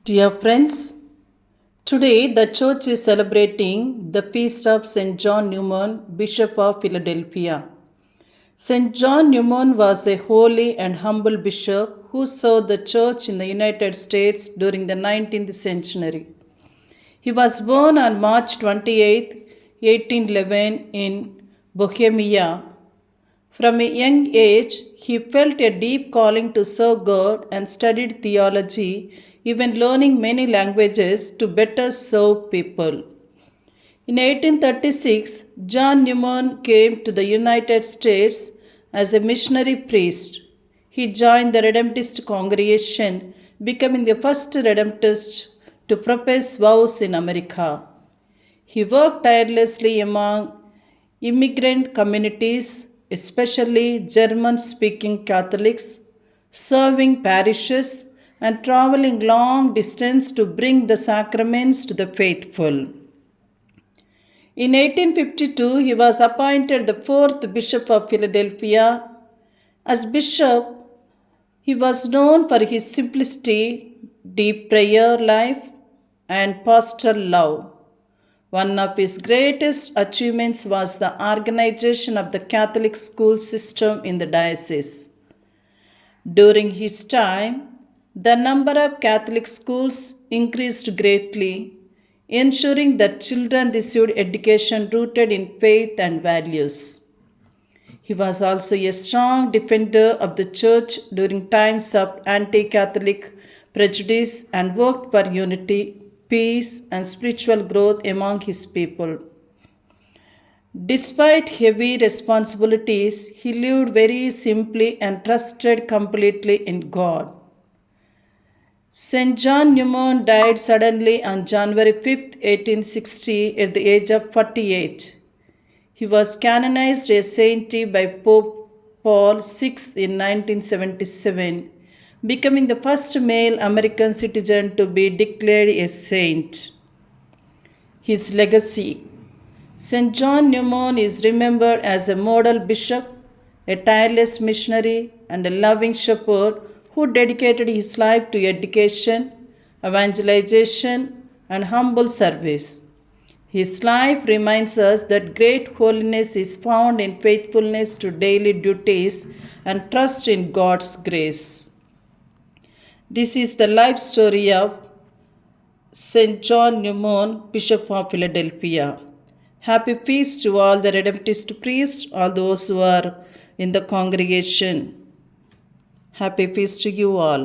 Dear friends, today the church is celebrating the feast of St. John Newman, Bishop of Philadelphia. St. John Newman was a holy and humble bishop who served the church in the United States during the 19th century. He was born on March 28, 1811 in Bohemia. From a young age, he felt a deep calling to serve God and studied theology, even learning many languages to better serve people. In 1836, John Newman came to the United States as a missionary priest. He joined the Redemptorist congregation, becoming the first Redemptorist to profess vows in America. He worked tirelessly among immigrant communities, especially German speaking Catholics, serving parishes and traveling long distance to bring the sacraments to the faithful. In 1852, he was appointed the fourth Bishop of Philadelphia. As bishop, he was known for his simplicity, deep prayer life, and pastoral love. One of his greatest achievements was the organization of the Catholic school system in the diocese. During his time, the number of Catholic schools increased greatly, ensuring that children received education rooted in faith and values. He was also a strong defender of the church during times of anti Catholic prejudice and worked for unity, peace, and spiritual growth among his people. Despite heavy responsibilities, he lived very simply and trusted completely in God. St. John Newman died suddenly on January 5, 1860, at the age of 48. He was canonized a saint by Pope Paul VI in 1977, becoming the first male American citizen to be declared a saint. His legacy: St. John Newman is remembered as a model bishop, a tireless missionary, and a loving shepherd who dedicated his life to education, evangelization, and humble service. His life reminds us that great holiness is found in faithfulness to daily duties and trust in God's grace. This is the life story of St. John Newman, Bishop of Philadelphia. Happy feast to all the Redemptorist priests, all those who are in the congregation. Happy feast to you all.